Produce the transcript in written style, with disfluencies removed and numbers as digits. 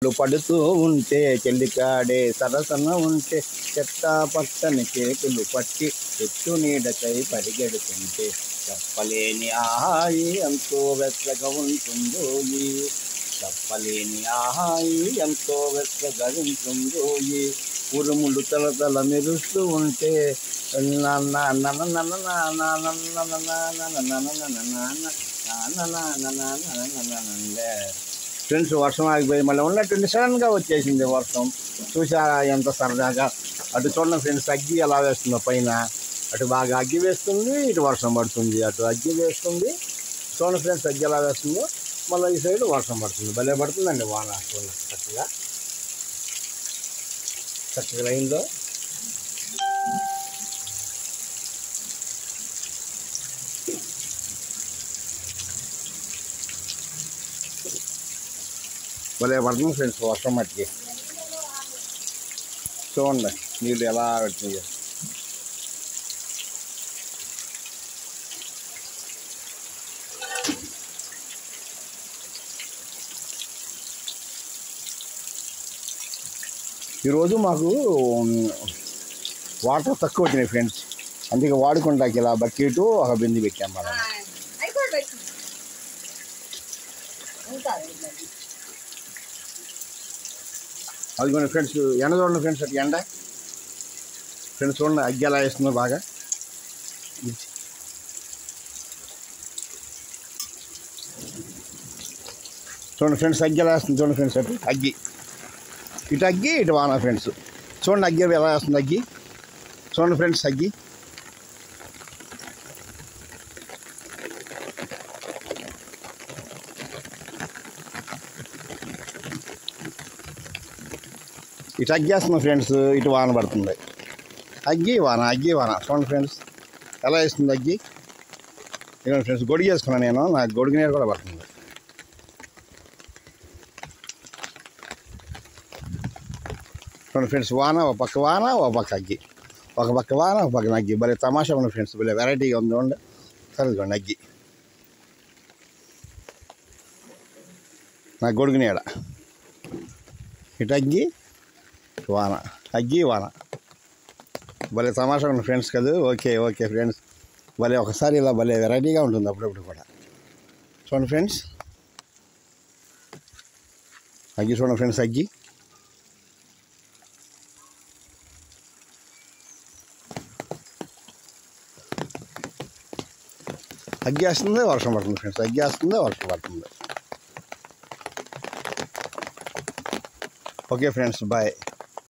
చెట్లు పడుతూ ఉంటే చెల్లికాడే సరసన ఉంటే చెత్త పక్కన చేతులు పట్టి చెట్టు నీడకై పరిగెడుతుంటే చెప్పలేని ఆహాయి ఎంతో వెచ్చగా ఉంటుందో చెప్పలేని ఆహాయి ఎంతో వెచ్చగా ఉంటుందో ఉరుములు తలతల మెరుస్తూ ఉంటే ఫ్రెండ్స్ వర్షం ఆగిపోయి మళ్ళీ ఉన్నట్టుండి సడన్గా వచ్చేసింది వర్షం. చూసారా ఎంత సరదాగా. అటు చూడండి ఫ్రెండ్స్, అగ్గి ఎలా వేస్తుందో పైన. అటు బాగా అగ్గి వేస్తుంది, ఇటు వర్షం పడుతుంది. అటు అగ్గి వేస్తుంది, చూడండి ఫ్రెండ్స్ అగ్గి ఎలా వేస్తుందో. మళ్ళీ ఈ సైడ్ వర్షం పడుతుంది. భలే పడుతుందండి వాన. చూడండి చక్కగా లైన్లో. భలే పడుతుంది ఫ్రెండ్స్ వర్షం మట్టికి. చూడండి నీళ్ళు ఎలా పెట్టినాయో. ఈరోజు మాకు వాటర్ తక్కువ వచ్చినాయి ఫ్రెండ్స్, అందుకే వాడుకుంటాకి ఇలా బకెట్ ఒక బింది పెట్టాం మనం. అదిగోండి ఫ్రెండ్స్ ఎండ చూడండి ఫ్రెండ్స్, అటు ఎండ ఫ్రెండ్స్ చూడండి అగ్గి ఎలా వేస్తుందో బాగా. చూడండి ఫ్రెండ్స్ అగ్గి ఎలా వేస్తుంది. చూడండి ఫ్రెండ్స్ అటు అగ్గి, ఇటు అగ్గి ఇటు వాన ఫ్రెండ్స్. చూడండి అగ్గి ఎలా వేస్తుంది అగ్గి. చూడండి ఫ్రెండ్స్ అగ్గి. ఇటు అగ్గి వేస్తుంది ఫ్రెండ్స్, ఇటు వాన పడుతుంది. అగ్గి వాన అగ్గి వాన. చూడండి ఫ్రెండ్స్ ఎలా వేస్తుంది అగ్గి. ఇక ఫ్రెండ్స్ గొడుగు వేసుకున్నాను నేను, నాకు గొడుగు నీరు కూడా పడుతుంది. చూడండి ఫ్రెండ్స్ వాన, ఒక పక్క వాన ఒక పక్క అగ్గి, ఒక పక్క వాన ఒక పక్కన అగ్గి. భలే తమాషా ఉంది ఫ్రెండ్స్, భలే వెరైటీగా ఉంది. చూడండి సరే చూడండి అగ్గి, నా గొడుగు నీడ. ఇటు అగ్గి వాన అగ్గి వాన. భలే తమాషా ఉంది ఫ్రెండ్స్ కదా. ఓకే ఓకే ఫ్రెండ్స్, భలే ఒకసారి ఇలా భలే వెరైటీగా ఉంటుంది అప్పుడప్పుడు కూడా. చూడండి ఫ్రెండ్స్ అగ్గి. చూడండి ఫ్రెండ్స్ అగ్గి. అగ్గి వేస్తుంది వర్షం పడుతుంది ఫ్రెండ్స్, అగ్గి వేస్తుంది వర్షం పడుతుంది. Okay friends bye.